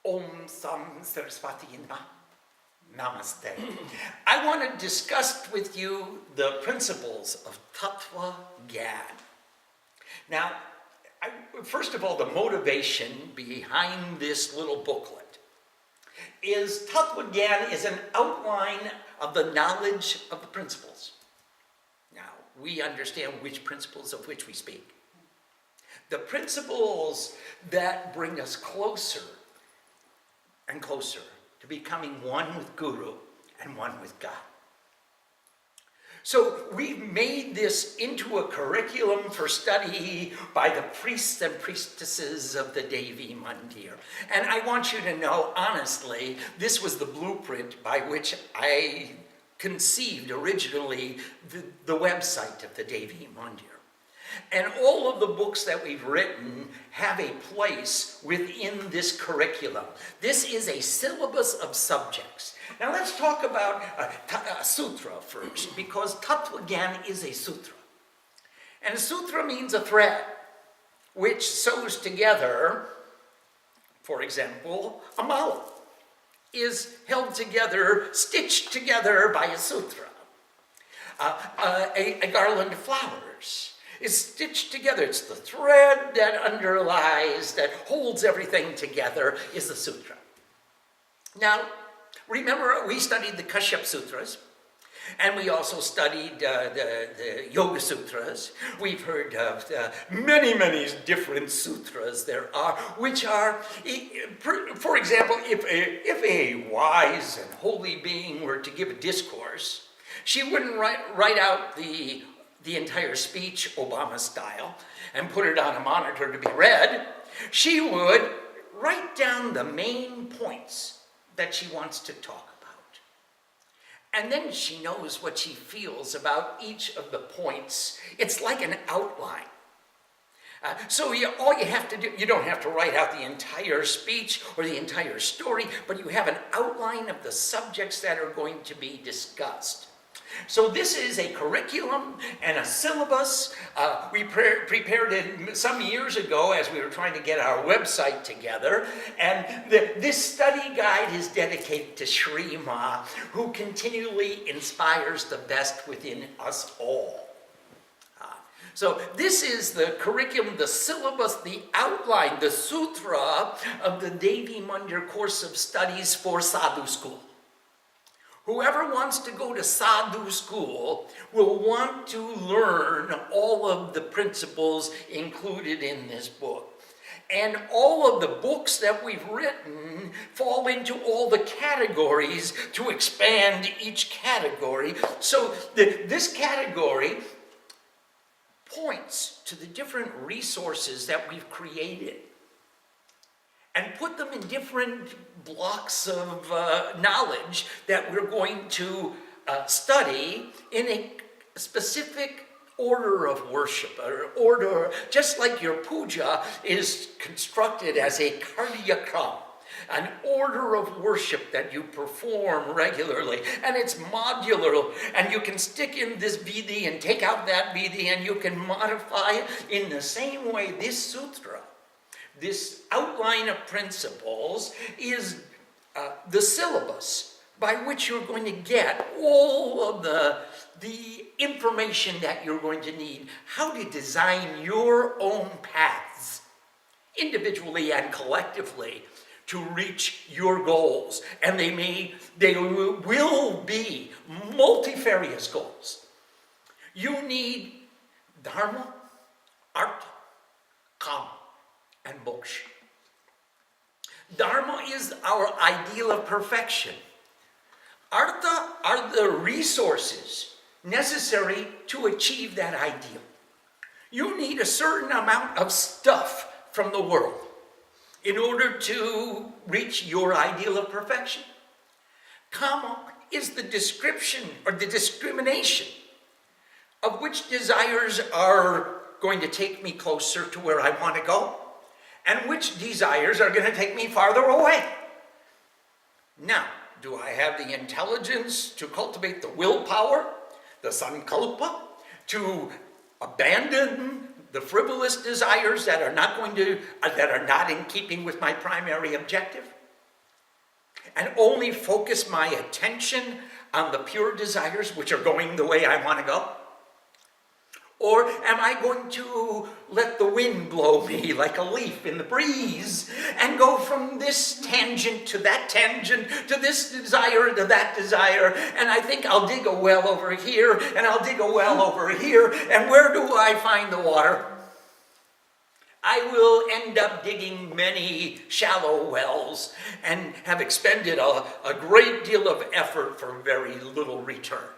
Om Sam Saraswati Namaste. I want to discuss with you the principles of Tattva Gyan. Now, first of all, the motivation behind this little booklet is Tattva Gyan is an outline of the knowledge of the principles. Now, we understand which principles of which we speak. The principles that bring us closer and closer to becoming one with Guru and one with God. So we've made this into a curriculum for study by the priests and priestesses of the Devi Mandir. And I want you to know, honestly, this was the blueprint by which I conceived originally the website of the Devi Mandir. And all of the books that we've written have a place within this curriculum. This is a syllabus of subjects. Now let's talk about a sutra first, because Tattva Gyan is a sutra. And a sutra means a thread, which sews together, for example, a mala is held together, stitched together by a sutra. A garland of flowers is stitched together. It's the thread that underlies, that holds everything together, is the sutra. Now, remember, we studied the Kashyap Sutras, and we also studied the Yoga Sutras. We've heard of many different sutras there are, which are, for example, if a wise and holy being were to give a discourse, she wouldn't write out the entire speech, Obama style, and put it on a monitor to be read. She would write down the main points that she wants to talk about. And then she knows what she feels about each of the points. It's like an outline. So all you have to do, you don't have to write out the entire speech or the entire story, but you have an outline of the subjects that are going to be discussed. So this is a curriculum and a syllabus. We prepared it some years ago as we were trying to get our website together. And this study guide is dedicated to Sri Ma, who continually inspires the best within us all. So this is the curriculum, the syllabus, the outline, the sutra of the Devi Mandir course of studies for Sadhu school. Whoever wants to go to Sadhu school will want to learn all of the principles included in this book. And all of the books that we've written fall into all the categories to expand each category. So this category points to the different resources that we've created and put them in different blocks of knowledge that we're going to study in a specific order of worship, or order, just like your puja is constructed as a karyakram, an order of worship that you perform regularly, and it's modular, and you can stick in this vidhi and take out that vidhi, and you can modify it in the same way. This sutra, this outline of principles, is the syllabus by which you're going to get all of the information that you're going to need, how to design your own paths, individually and collectively, to reach your goals. And they will be multifarious goals. You need Dharma, Artha, Kama, and moksha. Dharma is our ideal of perfection. Artha are the resources necessary to achieve that ideal. You need a certain amount of stuff from the world in order to reach your ideal of perfection. Kama is the description or the discrimination of which desires are going to take me closer to where I want to go, and which desires are going to take me farther away. Now, do I have the intelligence to cultivate the willpower, the sankalpa, to abandon the frivolous desires that are not in keeping with my primary objective? and only focus my attention on the pure desires which are going the way I want to go? Or am I going to let the wind blow me like a leaf in the breeze and go from this tangent to this desire to that desire, and I think I'll dig a well over here and I'll dig a well over here, and where do I find the water? I will end up digging many shallow wells and have expended a great deal of effort for very little return.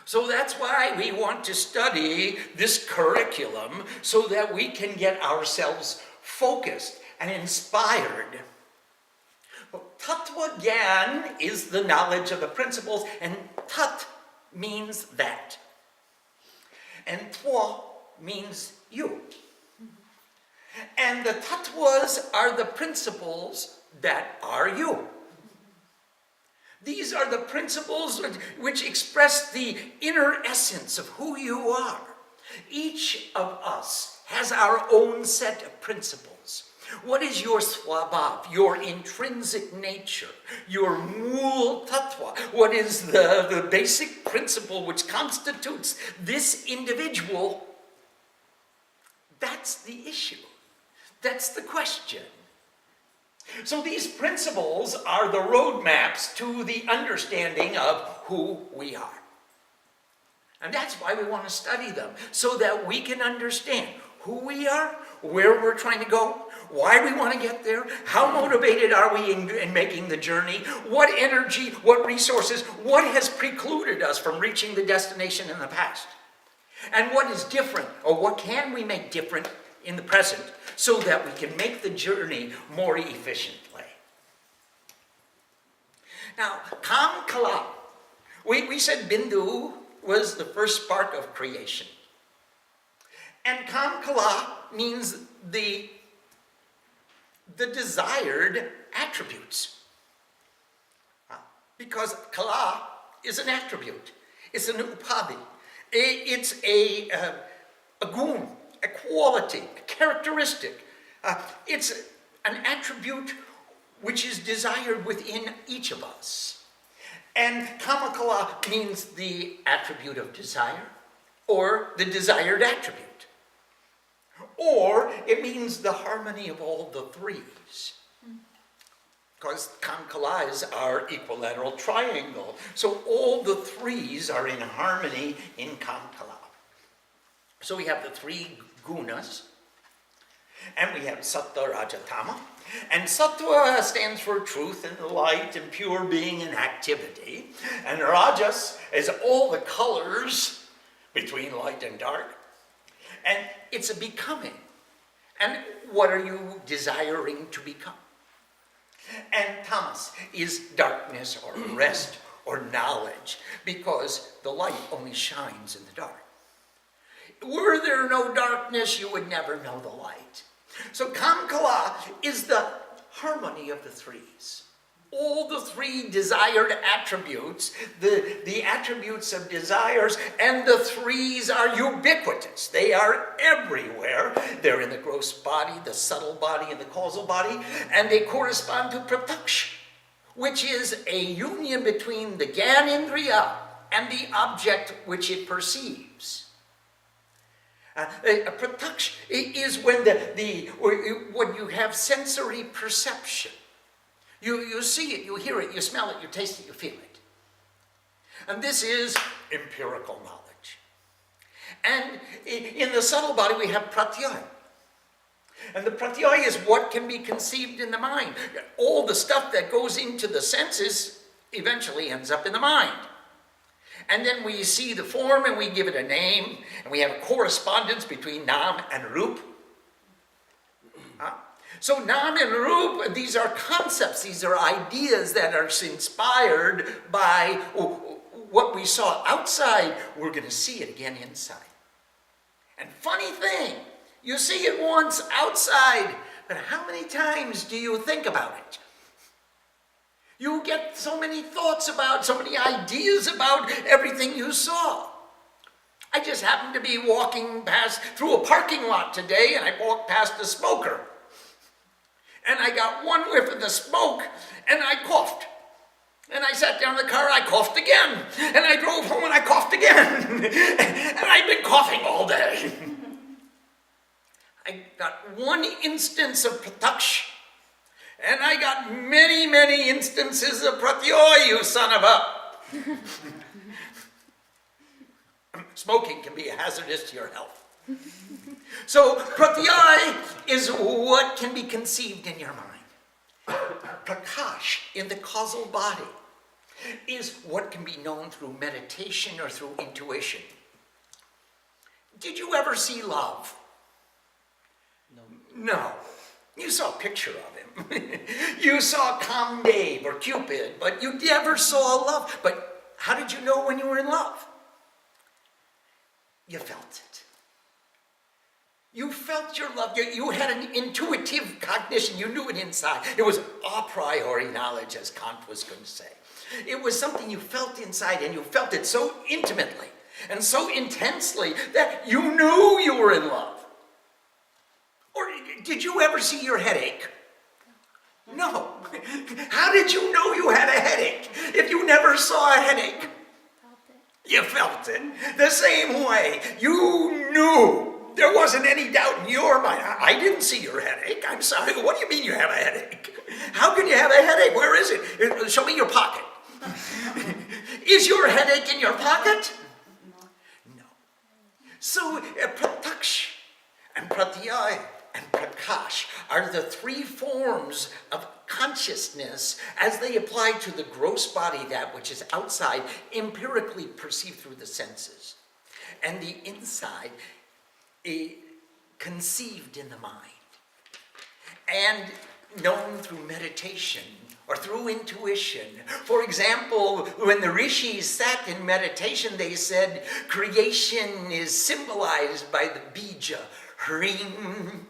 So that's why we want to study this curriculum, so that we can get ourselves focused and inspired. Well, Tattva Gyan is the knowledge of the principles, and Tat means that. And Twa means you. And the Tattvas are the principles that are you. These are the principles which express the inner essence of who you are. Each of us has our own set of principles. What is your swabhav, your intrinsic nature, your mool tattva? What is the basic principle which constitutes this individual? That's the issue. That's the question. So these principles are the roadmaps to the understanding of who we are. And that's why we want to study them, so that we can understand who we are, where we're trying to go, why we want to get there, how motivated are we in making the journey, what energy, what resources, what has precluded us from reaching the destination in the past, and what is different, or what can we make different in the present, so that we can make the journey more efficiently. Now, Kamakala, we said Bindu was the first spark of creation. And Kamakala means the desired attributes. Because Kala is an attribute. It's an upadhi. It's a gun, a quality, a characteristic. It's an attribute which is desired within each of us. And Kamakala means the attribute of desire, or the desired attribute. Or it means the harmony of all the threes. Because Kamakala is our equilateral triangle. So all the threes are in harmony in Kamakala. So we have the three Gunas, and we have Sattva, Raja, Tama. And Sattva stands for truth and light and pure being and activity. And Rajas is all the colors between light and dark. And it's a becoming. And what are you desiring to become? And Tamas is darkness or rest or knowledge, because the light only shines in the dark. Were there no darkness, you would never know the light. So Kamakala is the harmony of the threes. All the three desired attributes, the attributes of desires, and the threes are ubiquitous. They are everywhere. They're in the gross body, the subtle body, and the causal body, and they correspond to pratyaksh, which is a union between the Gyanendriya and the object which it perceives. Pratyaksh is when when you have sensory perception. You see it, you hear it, you smell it, you taste it, you feel it. And this is empirical knowledge. And in the subtle body we have pratyaya. And the pratyaya is what can be conceived in the mind. All the stuff that goes into the senses eventually ends up in the mind. And then we see the form and we give it a name, and we have a correspondence between Nam and Rup. So Nam and Rup, these are concepts, these are ideas that are inspired by what we saw outside. We're going to see it again inside. And funny thing, you see it once outside, but how many times do you think about it? You get so many thoughts about, so many ideas about everything you saw. I just happened to be walking through a parking lot today, and I walked past a smoker. and I got one whiff of the smoke, and I coughed. And I sat down in the car, I coughed again. And I drove home and I coughed again. And I've been coughing all day. I got one instance of prataksh. And I got many, many instances of pratyay, you son of a... Smoking can be hazardous to your health. So pratyay is what can be conceived in your mind. Prakash in the causal body is what can be known through meditation or through intuition. Did you ever see love? No. You saw a picture of him. You saw Kamdev or Cupid, but you never saw love. But how did you know when you were in love? You felt it. You felt your love. You had an intuitive cognition. You knew it inside. It was a priori knowledge, as Kant was going to say. It was something you felt inside, and you felt it so intimately and so intensely that you knew you were in love. Or did you ever see your headache? No. How did you know you had a headache if you never saw a headache? You felt it. The same way. You knew. There wasn't any doubt in your mind. I didn't see your headache. I'm sorry. What do you mean you have a headache? How can you have a headache? Where is it? Show me your pocket. Is your headache in your pocket? No. So prataksh and pratyay and prakash are the three forms of consciousness as they apply to the gross body, that which is outside, empirically perceived through the senses. And the inside, conceived in the mind and known through meditation or through intuition. For example, when the rishis sat in meditation, they said creation is symbolized by the bija, hring.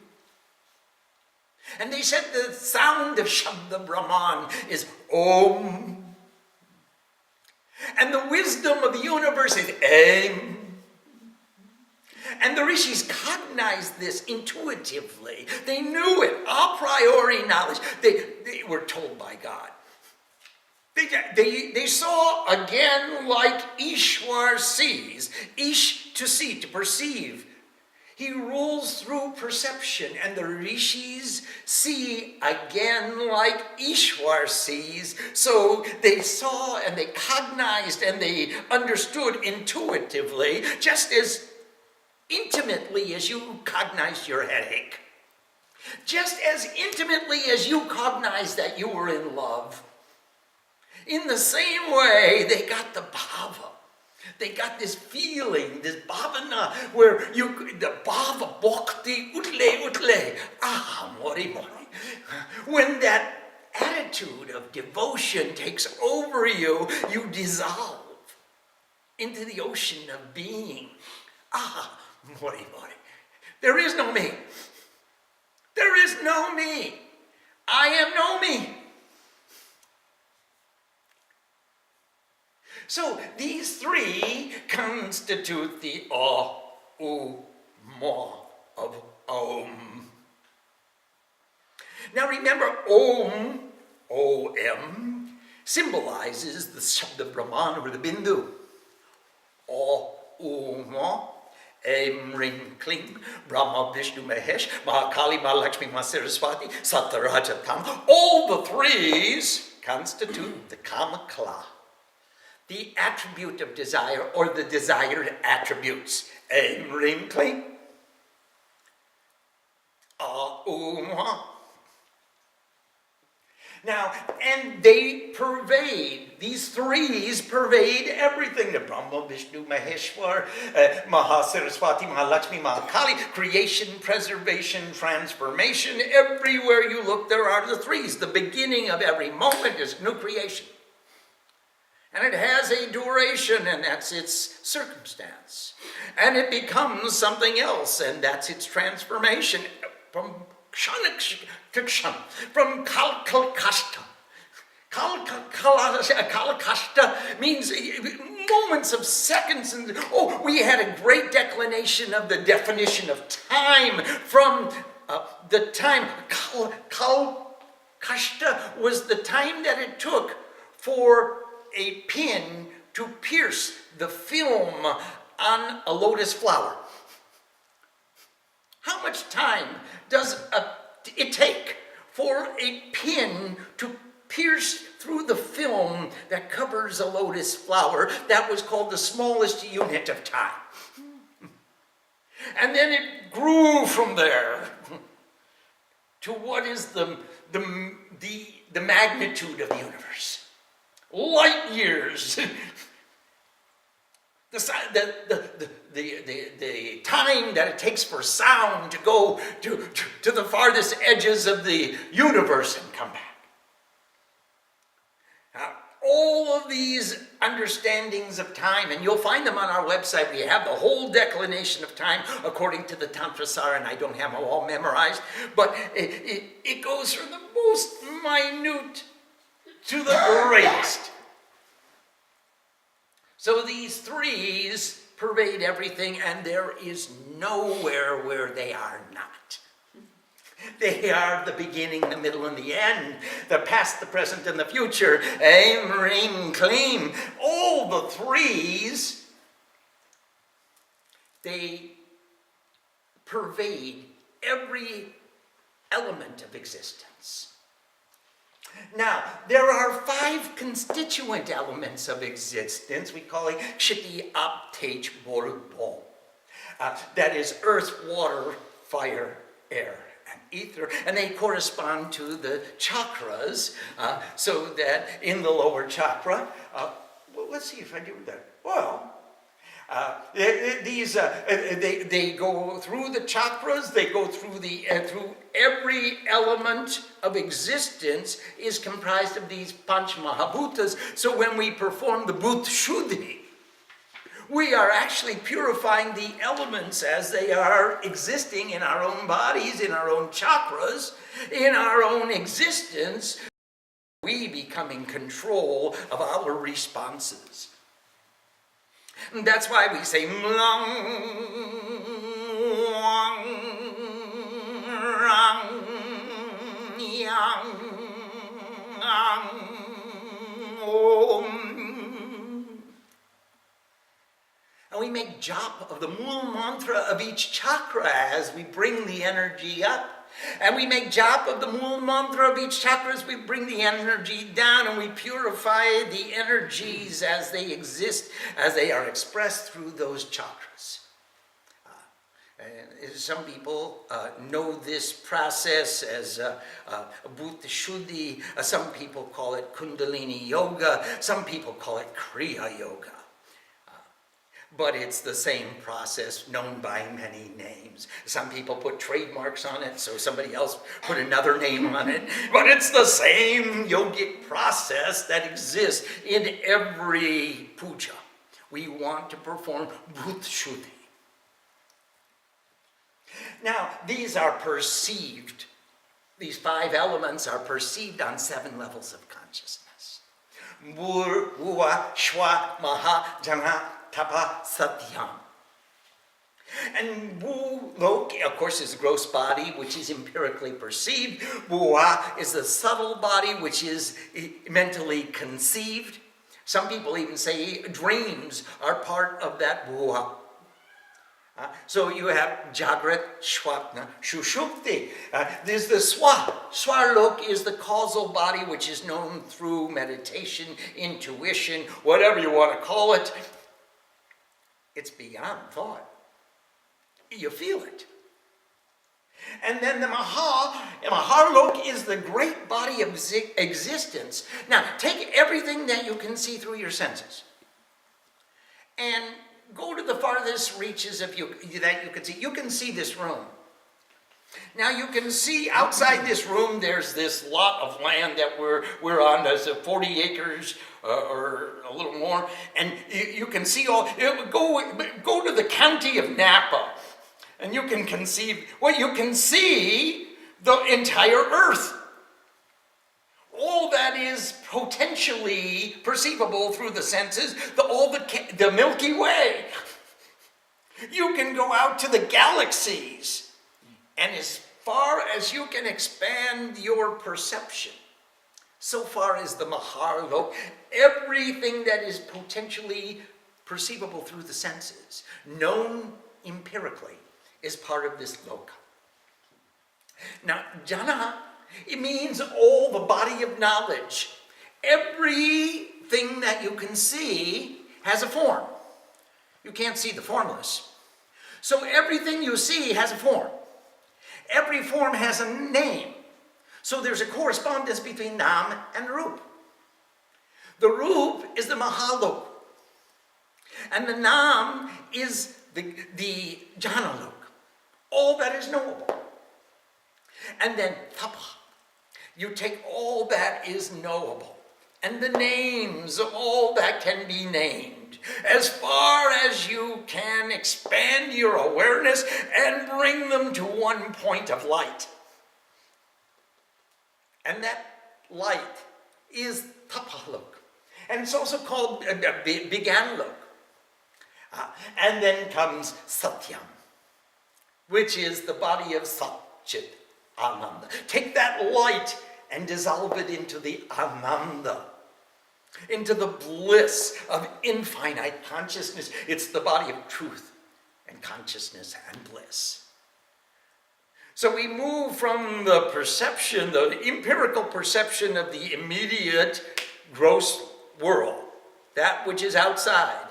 And they said the sound of Shabda Brahman is Om. And the wisdom of the universe is Aim. And the rishis cognized this intuitively. They knew it, a priori knowledge. They were told by God. They saw again like Ishwar sees. Ish, to see, to perceive. He rules through perception, and the rishis see again like Ishwar sees. So they saw and they cognized and they understood intuitively, just as intimately as you cognized your headache. Just as intimately as you cognized that you were in love. In the same way, they got the bhava. They got this feeling, this bhavana, where the bhava bhakti utle, mori mori. When that attitude of devotion takes over you, you dissolve into the ocean of being. Mori mori. There is no me. There is no me. I am no me. So these three constitute the ma of Om. Now remember, Om, O-M, symbolizes the Shabda Brahman or the Bindu. Ma, Aim, Ring, Kling, Brahma, Vishnu, Mahesh, Mahakali, Mahalakshmi, Mahasaraswati, Satarajatam. All the threes constitute the Kamakala, the attribute of desire or the desired attributes. Aim, Ring, Kling, Uma. Now, and they pervade, these threes pervade everything. The Brahma, Vishnu, Maheshwar, Mahasaraswati, Mahalakshmi, Mahakali, creation, preservation, transformation. Everywhere you look, there are the threes. The beginning of every moment is new creation. And it has a duration, and that's its circumstance. And it becomes something else, and that's its transformation from from kalkashta. Kalkashta means moments of seconds. And we had a great declination of the definition of time from the time kal Kashta was the time that it took for a pin to pierce the film on a lotus flower. How much time does it take for a pin to pierce through the film that covers a lotus flower? That was called the smallest unit of time. And then it grew from there to what is the magnitude of the universe. Light years. The time that it takes for sound to go to the farthest edges of the universe and come back. Now, all of these understandings of time, and you'll find them on our website. We have the whole declination of time according to the Tantrasara, and I don't have them all memorized, but it goes from the most minute to the greatest. So these threes pervade everything, and there is nowhere where they are not. They are the beginning, the middle, and the end, the past, the present, and the future. Aim, ream, claim. All the threes, they pervade every element of existence. Now, there are 5 constituent elements of existence. We call it Kshiti, Ap, Tej, Bol, Bol. That is earth, water, fire, air, and ether. And they correspond to the chakras, so that in the lower chakra, well, let's see if I do that. Well, they go through the chakras, they go through through every element of existence is comprised of these Panch Mahabhutas. So when we perform the Bhut Shuddhi, we are actually purifying the elements as they are existing in our own bodies, in our own chakras, in our own existence. We become in control of our responses. And that's why we say Mlang, Wang, Rang, Yang, Ang, Om. And we make japa of the Mula mantra of each chakra as we bring the energy up. And we make japa of the Mula mantra of each chakra as we bring the energy down, and we purify the energies as they exist, as they are expressed through those chakras. Some people know this process as Bhuta Shuddhi. Some people call it Kundalini Yoga. Some people call it Kriya Yoga. But it's the same process known by many names. Some people put trademarks on it, so somebody else put another name on it. But it's the same yogic process that exists in every puja. We want to perform Bhut Shuddhi. Now, these are perceived. These 5 elements are perceived on 7 levels of consciousness. Bhur, Bhuva, Shva, Maha, Jnana, Tattva, Satyam. And Bhu-lok, of course, is the gross body, which is empirically perceived. Bhuva is the subtle body, which is mentally conceived. Some people even say dreams are part of that Bhuva. So you have Jagrat, Swapna, Shushupti. There's the Swa. Swarlok is the causal body, which is known through meditation, intuition, whatever you want to call it. It's beyond thought. You feel it. And then the Maharlok is the great body of existence. Now, take everything that you can see through your senses and go to the farthest reaches that you can see. You can see this room. Now you can see outside this room there's this lot of land that we're on. There's 40 acres or a little more. And you can see go to the county of Napa and you can conceive, well, you can see the entire earth. All that is potentially perceivable through the senses, the Milky Way. You can go out to the galaxies, and as far as you can expand your perception, so far as the Mahalok, everything that is potentially perceivable through the senses, known empirically, is part of this loka. Now, Jnana, it means all the body of knowledge. Everything that you can see has a form. You can't see the formless. So everything you see has a form. Every form has a name. So there's a correspondence between Nam and Rup. The Rup is the Mahalok. And the Nam is the Jnanalok. All that is knowable. And then Tattva. You take all that is knowable and the names of all that can be named, as far as you can expand your awareness and bring them to one point of light. And that light is Tapalok. And it's also called Beganlok. And then comes Satyam, which is the body of Sat-Chit Ananda. Take that light and dissolve it into the Ananda, into the bliss of infinite consciousness. It's the body of truth and consciousness and bliss. So we move from the perception, the empirical perception of the immediate gross world, that which is outside,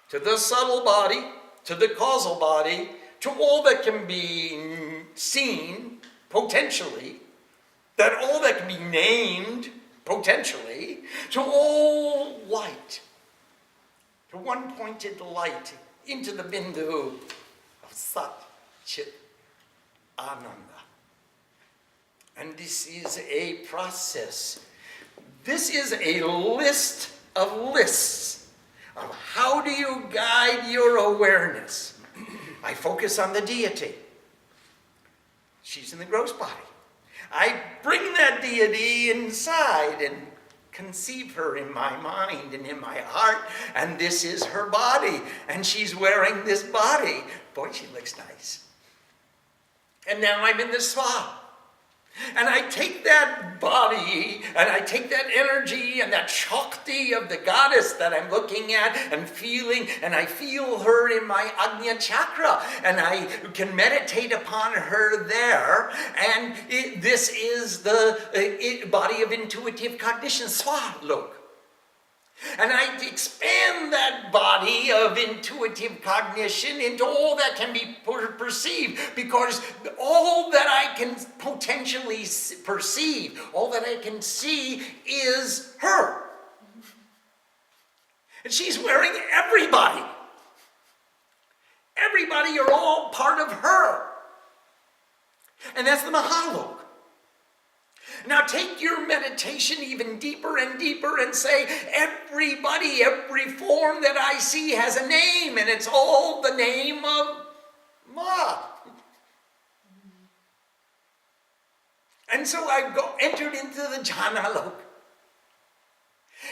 to the subtle body, to the causal body, to all that can be seen potentially, that all that can be named potentially, to all light, to one pointed light, into the bindu of Sat Chit Ananda. And this is a process. This is a list of lists of how do you guide your awareness. I focus on the deity. She's in the gross body. I bring that deity inside and conceive her in my mind and in my heart, and this is her body, and she's wearing this body. Boy, she looks nice. And now I'm in the swa. And I take that body, and I take that energy and that shakti of the goddess that I'm looking at and feeling, and I feel her in my Agnya chakra, and I can meditate upon her there, and this is the body of intuitive cognition, Swalok. And I expand that body of intuitive cognition into all that can be perceived, because all that I can potentially perceive, all that I can see is her. And she's wearing everybody. Everybody, you're all part of her. And that's the Mahalok. Now take your meditation even deeper and deeper and say, everybody, every form that I see has a name, and it's all the name of Ma. And so I entered into the Jnana.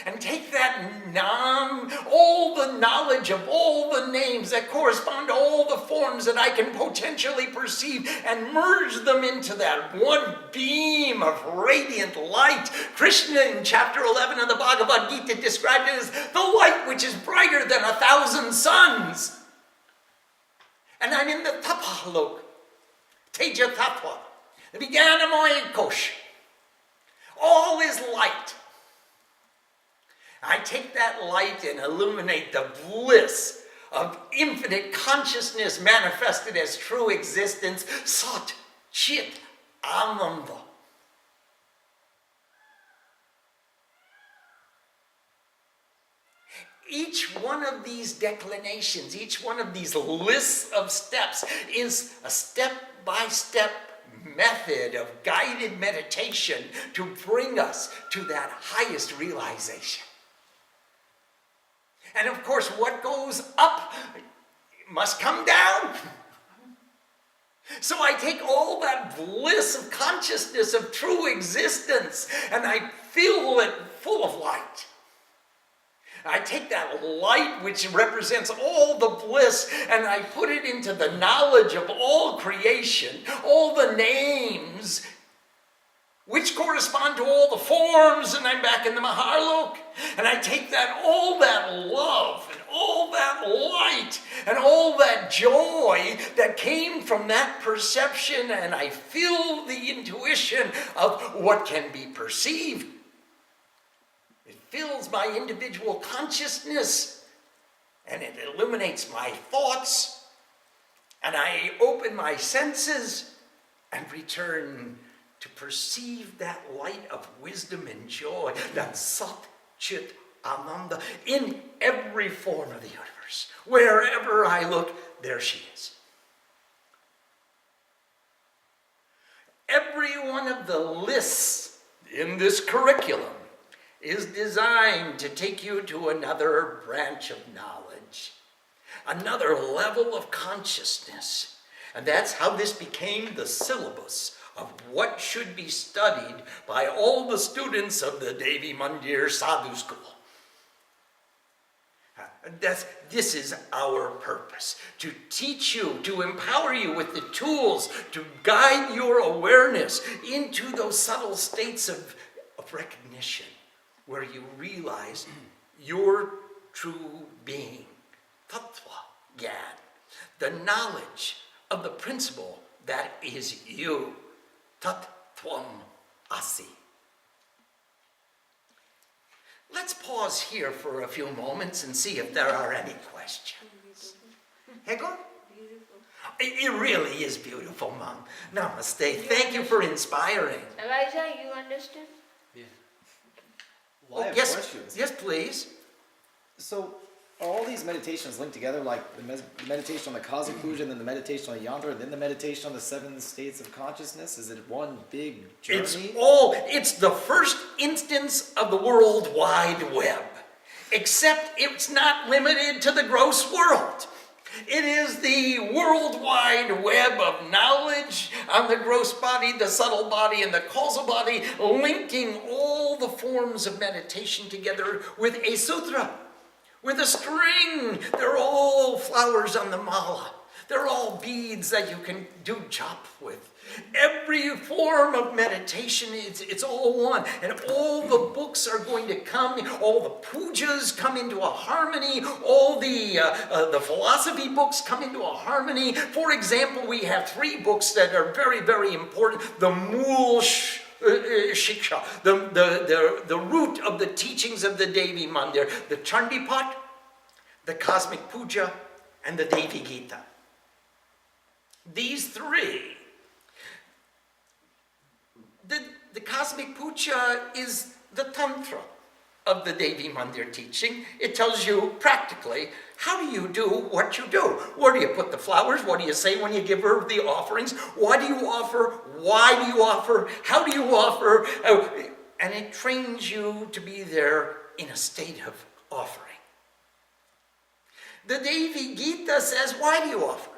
And take that Nam, all the knowledge of all the names that correspond to all the forms that I can potentially perceive, and merge them into that one beam of radiant light. Krishna in chapter 11 of the Bhagavad Gita described it as the light which is brighter than 1,000 suns. And I'm in the Tapalok, Teja Tattva, the Vijnanamoy Kosh. All is light. I take that light and illuminate the bliss of infinite consciousness manifested as true existence, Sat Chit Ananda. Each one of these declinations, each one of these lists of steps is a step-by-step method of guided meditation to bring us to that highest realization. And of course, what goes up must come down. So I take all that bliss of consciousness of true existence and I fill it full of light. I take that light, which represents all the bliss, and I put it into the knowledge of all creation, all the names, which correspond to all the forms, and I'm back in the Maharlok. And I take that, all that love, and all that light, and all that joy that came from that perception, and I feel the intuition of what can be perceived. It fills my individual consciousness, and it illuminates my thoughts, and I open my senses and return to perceive that light of wisdom and joy, that Sat Chit Ananda, in every form of the universe. Wherever I look, there she is. Every one of the lists in this curriculum is designed to take you to another branch of knowledge, another level of consciousness. And that's how this became the syllabus of what should be studied by all the students of the Devi Mandir Sadhu School. This is our purpose, to teach you, to empower you with the tools, to guide your awareness into those subtle states of recognition, where you realize your true being, Tattva, Gyan, the knowledge of the principle that is you, Tat Tvam Asi. Let's pause here for a few moments and see if there are any questions. Hego? It really is beautiful, Mom. Namaste. Thank you for inspiring. Elijah, you understand? Yeah. Well, I have questions. Yes, please. So, are all these meditations linked together, like the meditation on the cosmic puja, and then the meditation on yantra, and then the meditation on the 7 states of consciousness? Is it one big journey? It's the first instance of the World Wide Web, except it's not limited to the gross world. It is the World Wide Web of knowledge on the gross body, the subtle body, and the causal body, linking all the forms of meditation together with a sutra, with a string. They're all flowers on the mala. They're all beads that you can do jop with. Every form of meditation, it's all one. And all the books are going to come, all the pujas come into a harmony, all the philosophy books come into a harmony. For example, we have 3 books that are very, very important. The Mool Shiksha, the root of the teachings of the Devi Mandir, the Chandipat, the Cosmic Puja, and the Devi Gita. These 3. The Cosmic Puja is the Tantra of the Devi Mandir teaching. It tells you practically, how do you do what you do? Where do you put the flowers? What do you say when you give her the offerings? Why do you offer? Why do you offer? How do you offer? And it trains you to be there in a state of offering. The Devi Gita says, why do you offer?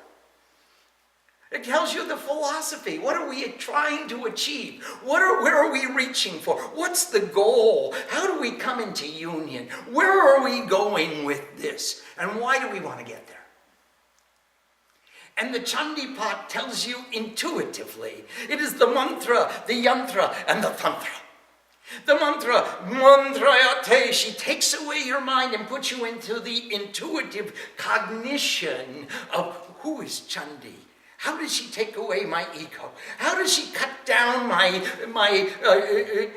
It tells you the philosophy. What are we trying to achieve? Where are we reaching for? What's the goal? How do we come into union? Where are we going with this? And why do we want to get there? And the Chandipat tells you intuitively. It is the mantra, the yantra, and the tantra. The mantra, mantrayate, she takes away your mind and puts you into the intuitive cognition of who is Chandi. How does she take away my ego? How does she cut down my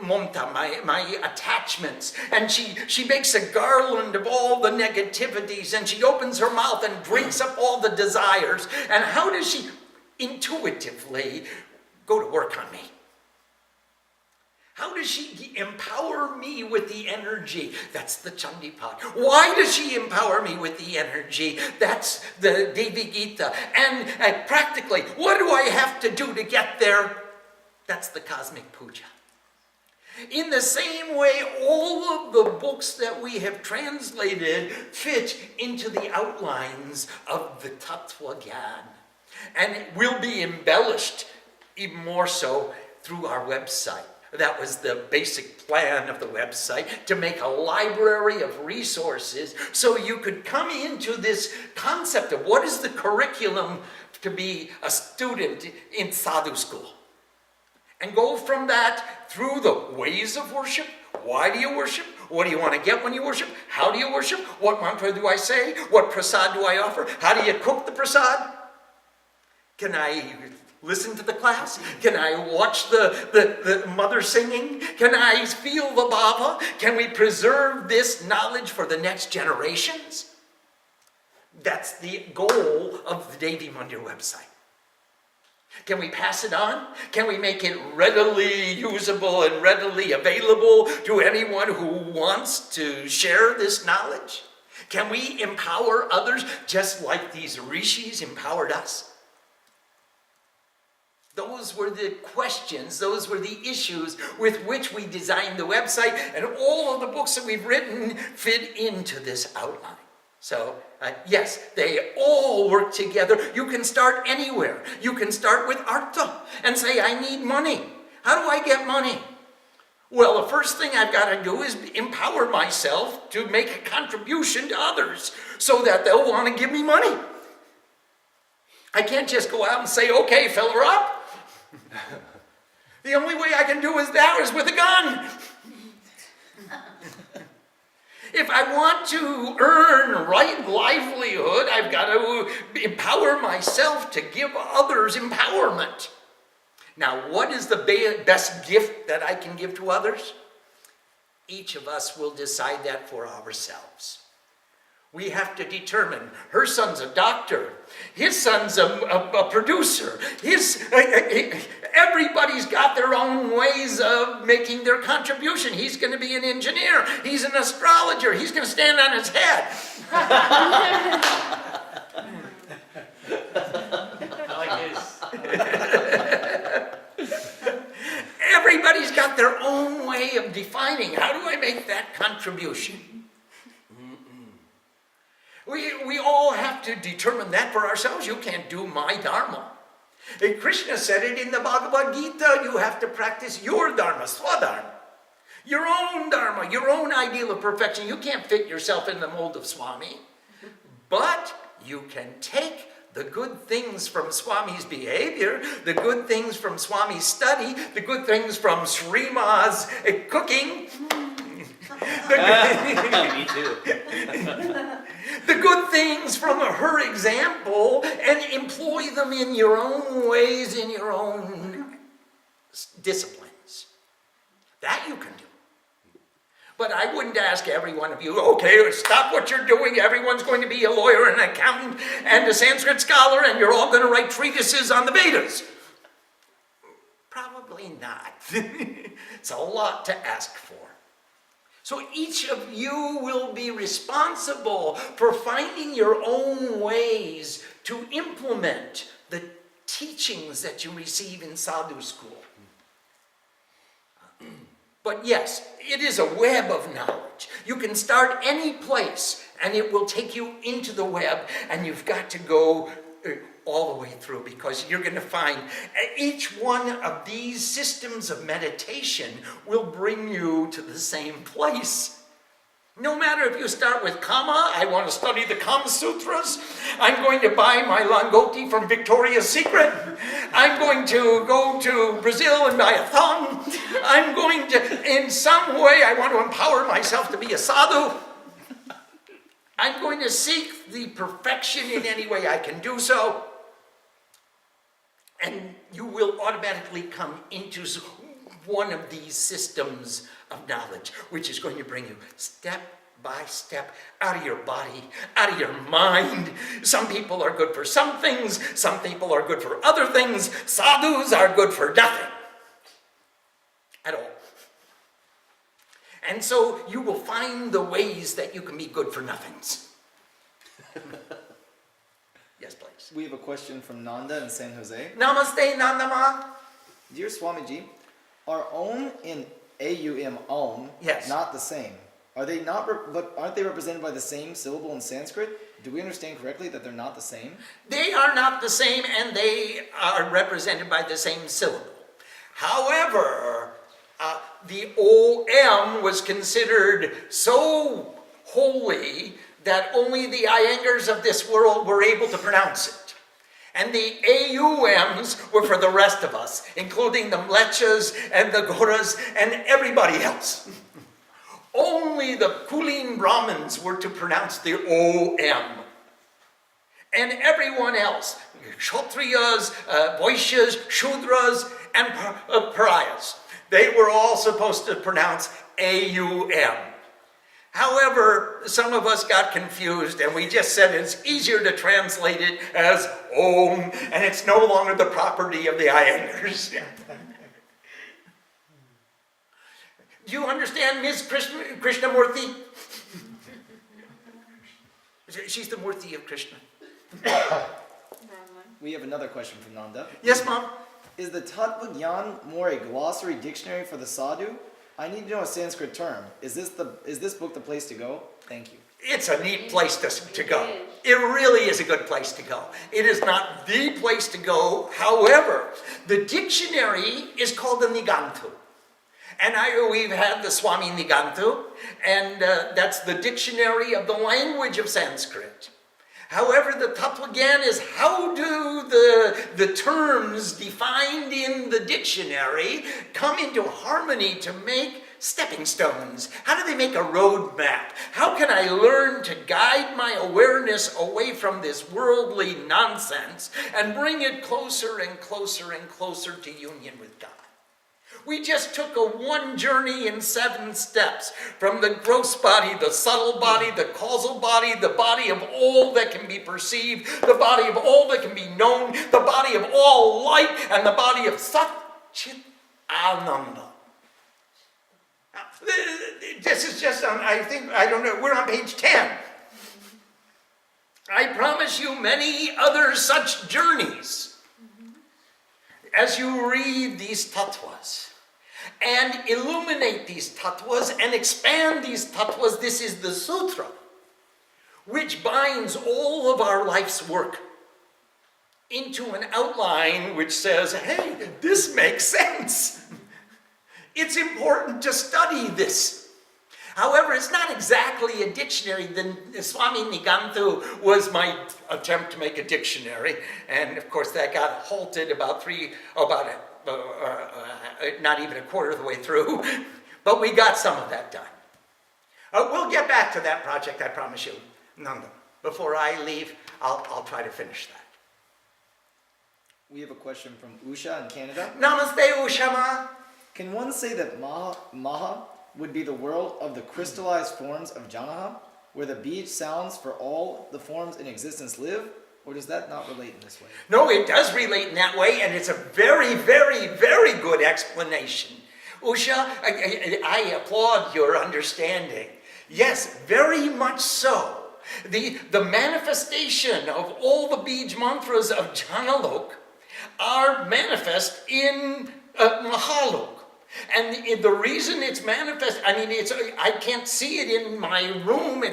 mamta, my attachments? And she makes a garland of all the negativities, and she opens her mouth and drinks up all the desires. And how does she intuitively go to work on me? How does she empower me with the energy? That's the Chandipat. Why does she empower me with the energy? That's the Devi Gita. And practically, what do I have to do to get there? That's the Cosmic Puja. In the same way, all of the books that we have translated fit into the outlines of the Tattva Gyan. And it will be embellished even more so through our website. That was the basic plan of the website, to make a library of resources so you could come into this concept of what is the curriculum to be a student in sadhu school. And go from that through the ways of worship. Why do you worship? What do you want to get when you worship? How do you worship? What mantra do I say? What prasad do I offer? How do you cook the prasad? Can I listen to the class? Can I watch the mother singing? Can I feel the bhava? Can we preserve this knowledge for the next generations? That's the goal of the Devi Mandir website. Can we pass it on? Can we make it readily usable and readily available to anyone who wants to share this knowledge? Can we empower others just like these rishis empowered us? Those were the questions, those were the issues with which we designed the website, and all of the books that we've written fit into this outline. So, yes, they all work together. You can start anywhere. You can start with Artha and say, I need money. How do I get money? Well, the first thing I've got to do is empower myself to make a contribution to others so that they'll want to give me money. I can't just go out and say, okay, fill her up. The only way I can do that is with a gun. If I want to earn right livelihood, I've got to empower myself to give others empowerment. Now, what is the best gift that I can give to others? Each of us will decide that for ourselves. We have to determine, her son's a doctor, his son's a producer, everybody's got their own ways of making their contribution. He's going to be an engineer, he's an astrologer, he's going to stand on his head. I like his. Everybody's got their own way of defining, how do I make that contribution? We all have to determine that for ourselves. You can't do my Dharma. Krishna said it in the Bhagavad Gita, you have to practice your Dharma, Swadharma. Your own Dharma, your own ideal of perfection. You can't fit yourself in the mold of Swami. But you can take the good things from Swami's behavior, the good things from Swami's study, the good things from Srima's cooking. Me too. The good things from her example and employ them in your own ways, in your own disciplines. That you can do. But I wouldn't ask every one of you, okay, stop what you're doing. Everyone's going to be a lawyer and an accountant and a Sanskrit scholar, and you're all going to write treatises on the Vedas. Probably not. It's a lot to ask for. So each of you will be responsible for finding your own ways to implement the teachings that you receive in sadhu school. But yes, it is a web of knowledge. You can start any place and it will take you into the web, and you've got to go all the way through, because you're going to find each one of these systems of meditation will bring you to the same place. No matter if you start with Kama, I want to study the Kama Sutras, I'm going to buy my Langoti from Victoria's Secret, I'm going to go to Brazil and buy a thong, I'm going to, in some way, I want to empower myself to be a sadhu, I'm going to seek the perfection in any way I can do so. And you will automatically come into one of these systems of knowledge, which is going to bring you step by step out of your body, out of your mind. Some people are good for some things, some people are good for other things. Sadhus are good for nothing at all. And so you will find the ways that you can be good for nothings. Yes, please. We have a question from Nanda in San Jose. Namaste, Nandama. Dear Swamiji, are Om and AUM Om Yes. not the same? Are they not? But aren't they represented by the same syllable in Sanskrit? Do we understand correctly that they're not the same? They are not the same, and they are represented by the same syllable. However, The OM was considered so holy that only the Iyengers of this world were able to pronounce it. And the AUMs were for the rest of us, including the Mlechas and the Goras and everybody else. Only the Kulin Brahmins were to pronounce the OM. And everyone else, Kshatriyas, Vaishyas, Shudras, and Pariahs, they were all supposed to pronounce AUM. However, some of us got confused and we just said it's easier to translate it as Om, and it's no longer the property of the Iyengers. Do you understand Ms. Krishnamurti? She's the Murti of Krishna. We have another question from Nanda. Yes, Mom? Is the Tattva Gyan more a glossary dictionary for the sadhu? I need to know a Sanskrit term. Is this book the place to go? Thank you. It's a neat place to go. It really is a good place to go. It is not the place to go. However, the dictionary is called the Nigantu. And we've had the Swami Nigantu, and that's the dictionary of the language of Sanskrit. However, the Tattva Gyan is how do the terms defined in the dictionary come into harmony to make stepping stones? How do they make a road map? How can I learn to guide my awareness away from this worldly nonsense and bring it closer and closer and closer to union with God? We just took one journey in 7 steps from the gross body, the subtle body, the causal body, the body of all that can be perceived, the body of all that can be known, the body of all light, and the body of Sat Chit Ananda. This is just on, we're on page 10. I promise you many other such journeys as you read these tattvas and illuminate these tattvas and expand these tattvas. This is the sutra which binds all of our life's work into an outline which says, hey, this makes sense. It's important to study this. However, it's not exactly a dictionary. The Swami Nigantu was my attempt to make a dictionary, and of course that got halted not even a quarter of the way through, but we got some of that done. We'll get back to that project, I promise you, Nanda. Before I leave, I'll try to finish that. We have a question from Usha in Canada. Namaste, Ushama. Can one say that Maha would be the world of the crystallized forms of Jnana, where the beach sounds for all the forms in existence live? Or does that not relate in this way? No, it does relate in that way, and it's a very, very, very good explanation. Usha, I applaud your understanding. Yes, very much so. The manifestation of all the Bij mantras of Janalok are manifest in Mahalok. And the reason it's manifest, I can't see it in my room,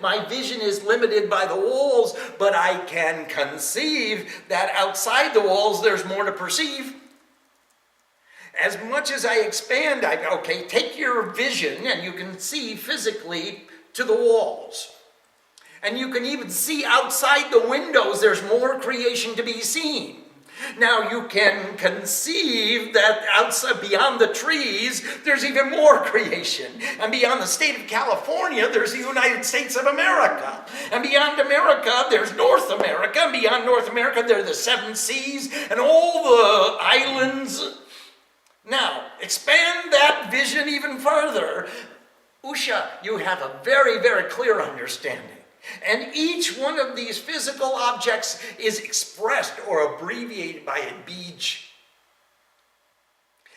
my vision is limited by the walls, but I can conceive that outside the walls there's more to perceive. As much as I expand, take your vision and you can see physically to the walls. And you can even see outside the windows, there's more creation to be seen. Now you can conceive that outside, beyond the trees, there's even more creation. And beyond the state of California, there's the United States of America. And beyond America, there's North America. And beyond North America, there are the 7 seas and all the islands. Now, expand that vision even further. Usha, you have a very, very clear understanding. And each one of these physical objects is expressed or abbreviated by a bij.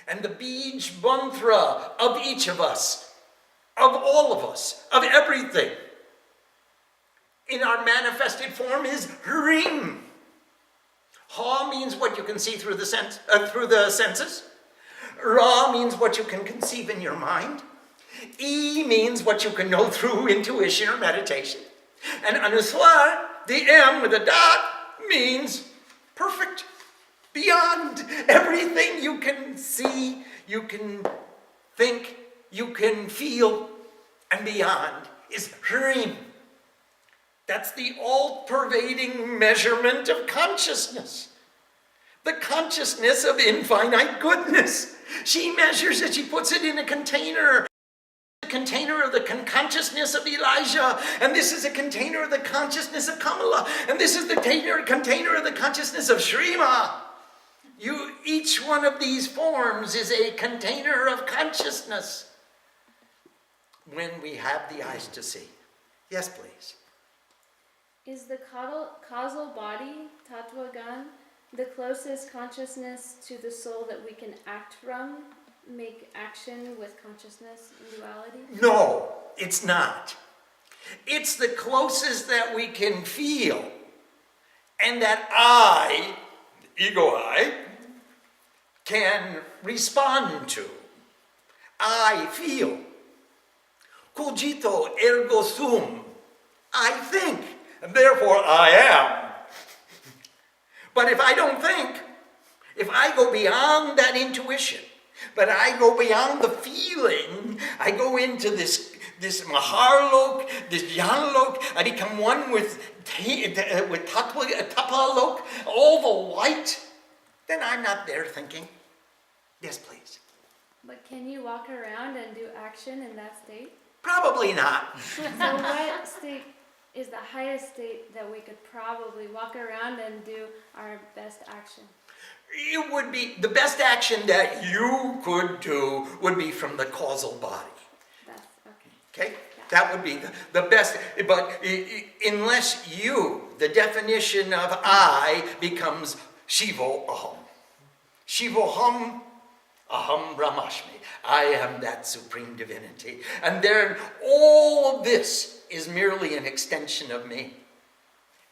And the bij mantra of each of us, of all of us, of everything, in our manifested form is Hrim. Ha means what you can see through the senses. Ra means what you can conceive in your mind. E means what you can know through intuition or meditation. And Anuswar, the M with a dot, means perfect, beyond everything you can see, you can think, you can feel, and beyond is Hrim. That's the all-pervading measurement of consciousness. The consciousness of infinite goodness. She measures it, she puts it in a container. The container of the consciousness of Elijah, and this is a container of the consciousness of Kamala, and this is the container of the consciousness of Shrima. Each one of these forms is a container of consciousness when we have the eyes to see. Yes, please. Is the causal body, Tattva Gan, the closest consciousness to the soul that we can act from, make action with consciousness in duality? No, it's not. It's the closest that we can feel, and that I, ego I, can respond to. I feel. Cogito ergo sum. I think, and therefore I am. But if I don't think, if I go beyond that intuition, but I go beyond the feeling, I go into this Maharlok, this Jnana-lok, I become one with Tattva-lok, all the light, then I'm not there thinking. Yes, please. But can you walk around and do action in that state? Probably not. So what state is the highest state that we could probably walk around and do our best action? It would be, the best action that you could do would be from the causal body. That's okay. Okay? That would be the best, but unless the definition of I becomes Shivo Aham. Shivo Aham, Aham Brahmashmi. I am that supreme divinity. And then all of this is merely an extension of me.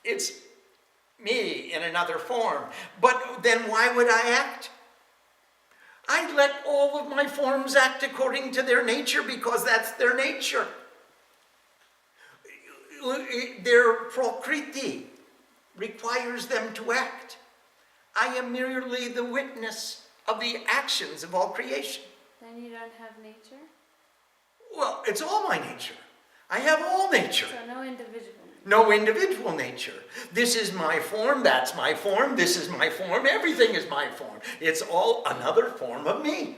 It's me in another form. But then why would I act? I let all of my forms act according to their nature because that's their nature. Their prakriti requires them to act. I am merely the witness of the actions of all creation. Then you don't have nature? Well, it's all my nature. I have all nature. So no individual nature. No individual nature. This is my form, that's my form, this is my form, everything is my form. It's all another form of me.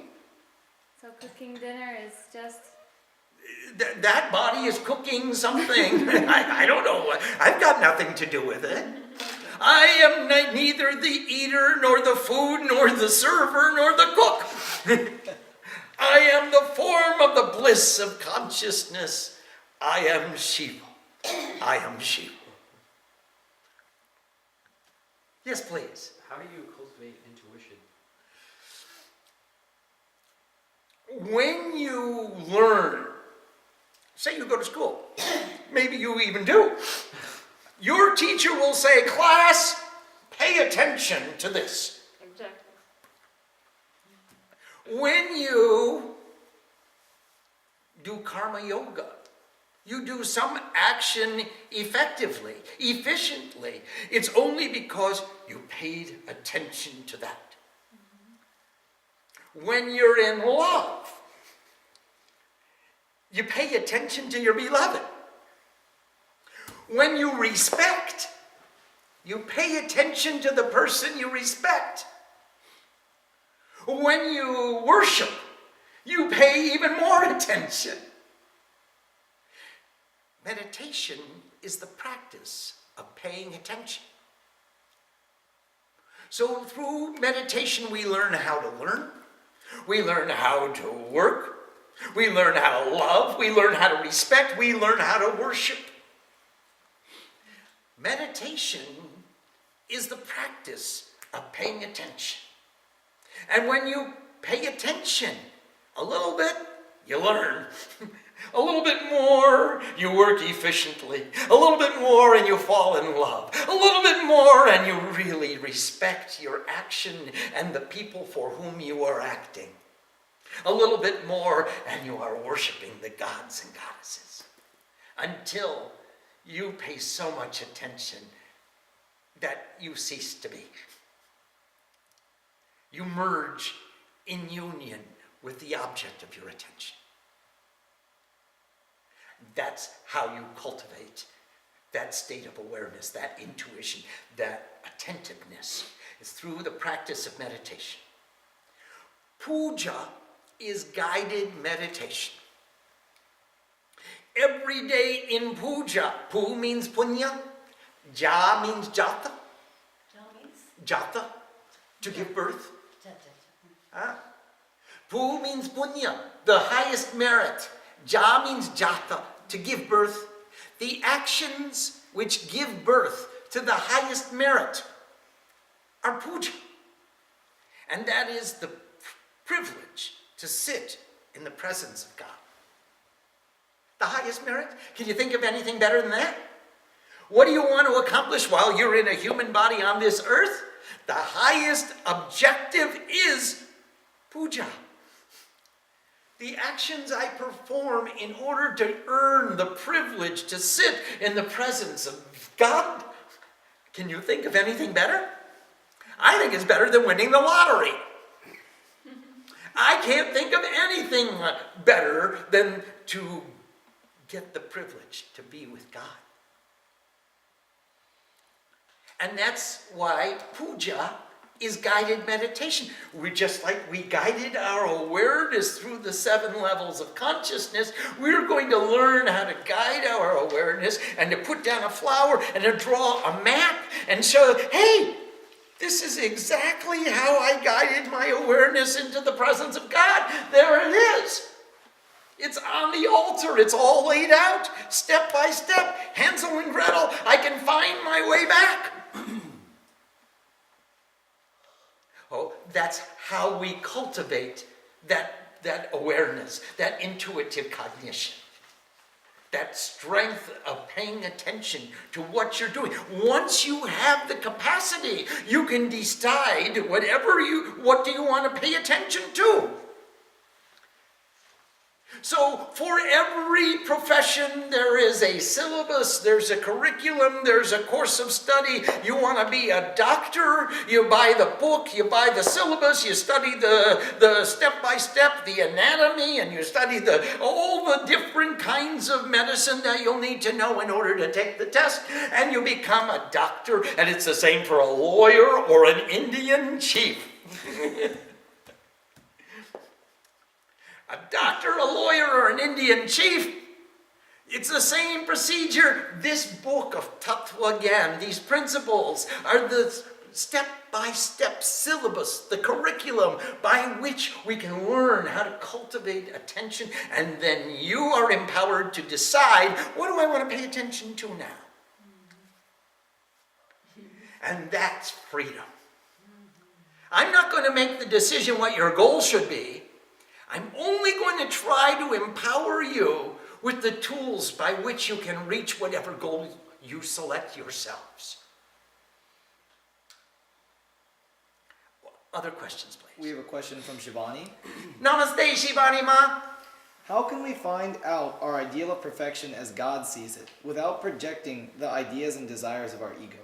So cooking dinner is just... That body is cooking something. I don't know. I've got nothing to do with it. I am neither the eater, nor the food, nor the server, nor the cook. I am the form of the bliss of consciousness. I am Shiva. I am Shiva. Yes, please. How do you cultivate intuition? When you learn, say you go to school, maybe you even do, your teacher will say, class, pay attention to this. Exactly. When you do karma yoga, you do some action effectively, efficiently. It's only because you paid attention to that. When you're in love, you pay attention to your beloved. When you respect, you pay attention to the person you respect. When you worship, you pay even more attention. Meditation is the practice of paying attention. So through meditation, we learn how to learn. We learn how to work. We learn how to love. We learn how to respect. We learn how to worship. Meditation is the practice of paying attention. And when you pay attention a little bit, you learn. A little bit more, you work efficiently. A little bit more and you fall in love. A little bit more and you really respect your action and the people for whom you are acting. A little bit more and you are worshiping the gods and goddesses. Until you pay so much attention that you cease to be. You merge in union with the object of your attention. That's how you cultivate that state of awareness, that intuition, that attentiveness, is through the practice of meditation. Puja is guided meditation. Every day in puja, pu means punya, ja means jata, jata, to give birth. Pu means punya, the highest merit. Ja means jata, to give birth. The actions which give birth to the highest merit are puja. And that is the privilege to sit in the presence of God. The highest merit? Can you think of anything better than that? What do you want to accomplish while you're in a human body on this earth? The highest objective is puja. The actions I perform in order to earn the privilege to sit in the presence of God. Can you think of anything better? I think it's better than winning the lottery. I can't think of anything better than to get the privilege to be with God. And that's why puja is guided meditation. Just like we guided our awareness through the 7 levels of consciousness, we're going to learn how to guide our awareness and to put down a flower and to draw a map and show, hey, this is exactly how I guided my awareness into the presence of God. There it is. It's on the altar. It's all laid out, step by step. Hansel and Gretel, I can find my way back. Oh, that's how we cultivate that awareness, that intuitive cognition, that strength of paying attention to what you're doing. Once you have the capacity, you can decide what do you want to pay attention to. So for every profession, there is a syllabus, there's a curriculum, there's a course of study. You want to be a doctor, you buy the book, you buy the syllabus, you study the step-by-step, the anatomy, and you study all the different kinds of medicine that you'll need to know in order to take the test, and you become a doctor. And it's the same for a lawyer or an Indian chief. A doctor, a lawyer, or an Indian chief, it's the same procedure. This book of Tattva again, these principles are the step-by-step syllabus, the curriculum by which we can learn how to cultivate attention, and then you are empowered to decide, what do I want to pay attention to now? And that's freedom. I'm not going to make the decision what your goal should be. I'm only going to try to empower you with the tools by which you can reach whatever goal you select yourselves. Other questions, please. We have a question from Shivani. Namaste, Shivani Ma. How can we find out our ideal of perfection as God sees it, without projecting the ideas and desires of our ego?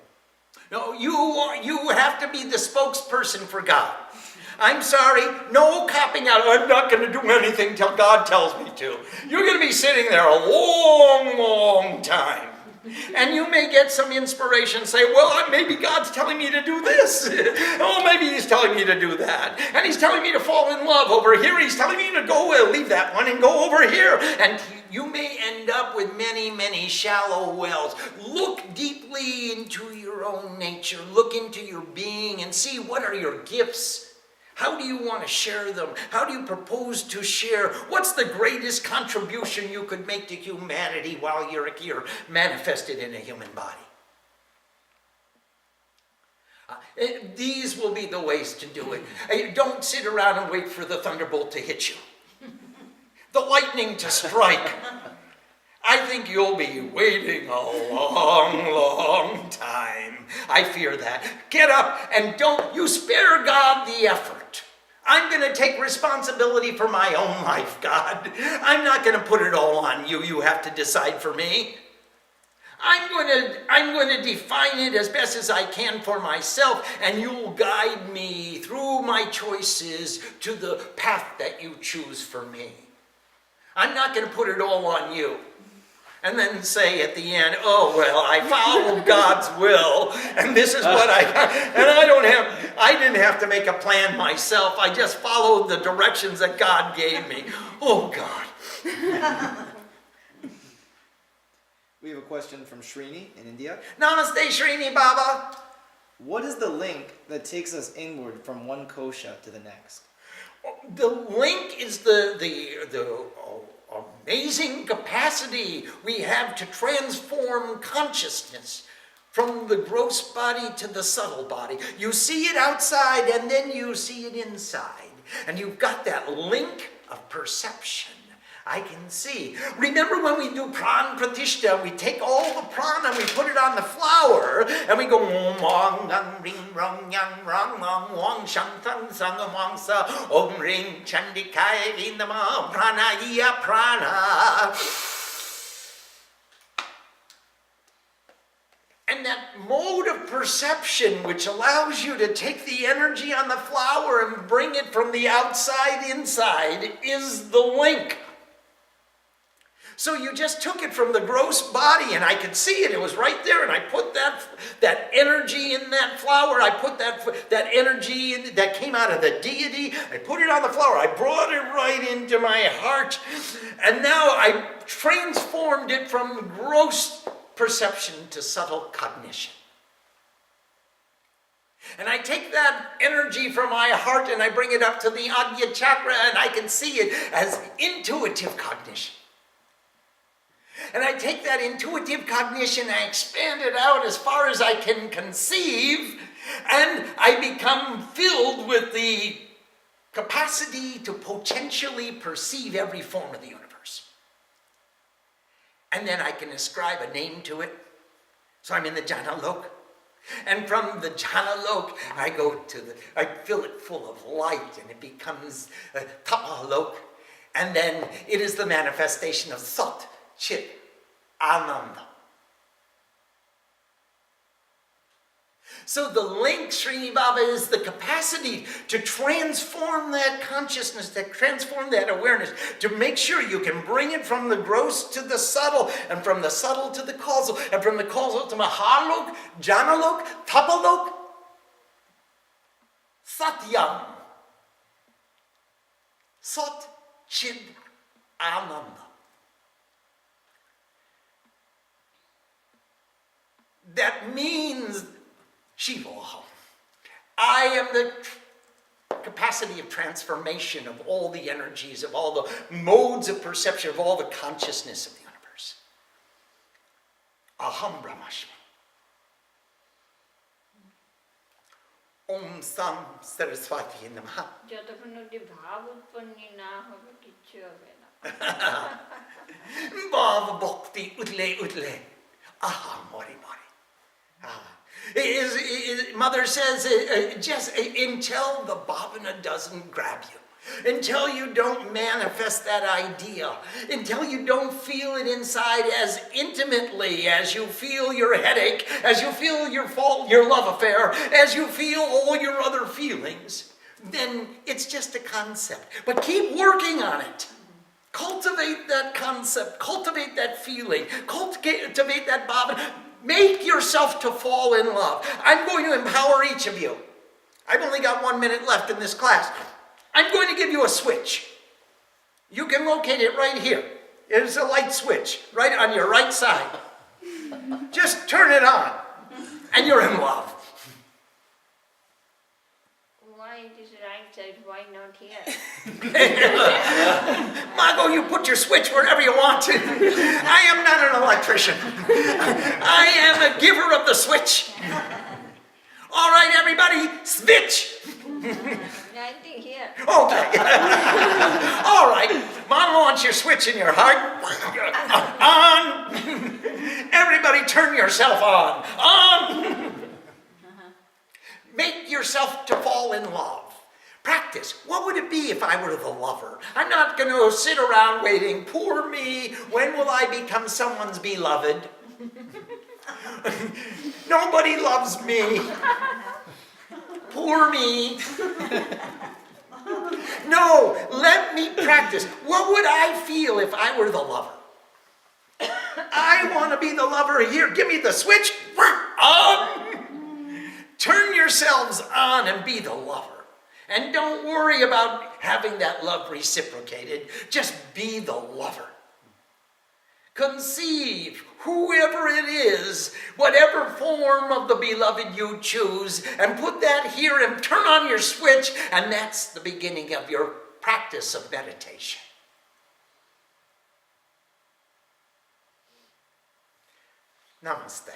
No, you have to be the spokesperson for God. I'm sorry, no copping out. I'm not going to do anything till God tells me to. You're going to be sitting there a long, long time. And you may get some inspiration, say, well, maybe God's telling me to do this. Oh, maybe he's telling me to do that. And he's telling me to fall in love over here. He's telling me to go, leave that one and go over here. And you may end up with many, many shallow wells. Look deeply into your own nature. Look into your being and see what are your gifts. How do you want to share them? How do you propose to share? What's the greatest contribution you could make to humanity while you're here, manifested in a human body? These will be the ways to do it. Don't sit around and wait for the thunderbolt to hit you. The lightning to strike. I think you'll be waiting a long, long time. I fear that. Get up and don't you spare God the effort. I'm going to take responsibility for my own life, God. I'm not going to put it all on you. You have to decide for me. I'm going to define it as best as I can for myself, and you'll guide me through my choices to the path that you choose for me. I'm not going to put it all on you. And then say at the end, oh, well, I followed God's will, and this is what I didn't have to make a plan myself. I just followed the directions that God gave me. Oh, God. We have a question from Srini in India. Namaste, Srini Baba. What is the link that takes us inward from one kosha to the next? The link is the amazing capacity we have to transform consciousness from the gross body to the subtle body. You see it outside and then you see it inside. And you've got that link of perception. I can see. Remember when we do pran pratishtha, we take all the prana and we put it on the flower, and we go Om Gang Ring Rong Yang Rong Mong Wong Shantang Sangam Wang Sa Om Ring Chandikaya Vindama Prana Iya Prana. And that mode of perception which allows you to take the energy on the flower and bring it from the outside inside is the link. So you just took it from the gross body, and I could see it. It was right there, and I put that energy in that flower. I put that energy in, that came out of the deity. I put it on the flower. I brought it right into my heart. And now I transformed it from gross perception to subtle cognition. And I take that energy from my heart, and I bring it up to the Ajna chakra, and I can see it as intuitive cognition. And I take that intuitive cognition, I expand it out as far as I can conceive, and I become filled with the capacity to potentially perceive every form of the universe. And then I can ascribe a name to it. So I'm in the Jnana lok. And from the Jnana lok, I fill it full of light, and it becomes Tattva lok. And then it is the manifestation of Sat, Chit, Ananda. So the link, Srini Baba, is the capacity to transform that consciousness, to transform that awareness, to make sure you can bring it from the gross to the subtle, and from the subtle to the causal, and from the causal to Mahalok, Janalok, Tapalok, Satyam. Sat, Chid, Ananda. That means Shivoham. I am the capacity of transformation of all the energies, of all the modes of perception, of all the consciousness of the universe. Aham Brahmashmi. Om Sam Saraswati Namaha. Bhava Bhakti Udle. Aha, Mori Mori. Mother says, just until the bhavana doesn't grab you, until you don't manifest that idea, until you don't feel it inside as intimately as you feel your headache, as you feel your love affair, as you feel all your other feelings, then it's just a concept. But keep working on it. Cultivate that concept, cultivate that feeling, cultivate that bhavana. Make yourself to fall in love. I'm going to empower each of you. I've only got 1 minute left in this class. I'm going to give you a switch. You can locate it right here. It's a light switch right on your right side. Just turn it on, and you're in love. Why it is right side, why not here? Margot, you put your switch wherever you want to. I am not an electrician. I am a giver of the switch. All right, everybody, switch. I think here. Okay. All right. Mom wants your switch in your heart. On. Everybody turn yourself on. On. Make yourself to fall in love. Practice. What would it be if I were the lover? I'm not going to sit around waiting. Poor me. When will I become someone's beloved? Nobody loves me. Poor me. No, let me practice. What would I feel if I were the lover? I want to be the lover. Here, give me the switch. Turn yourselves on and be the lover. And don't worry about having that love reciprocated. Just be the lover. Conceive whoever it is, whatever form of the beloved you choose, and put that here and turn on your switch, and that's the beginning of your practice of meditation. Namaste.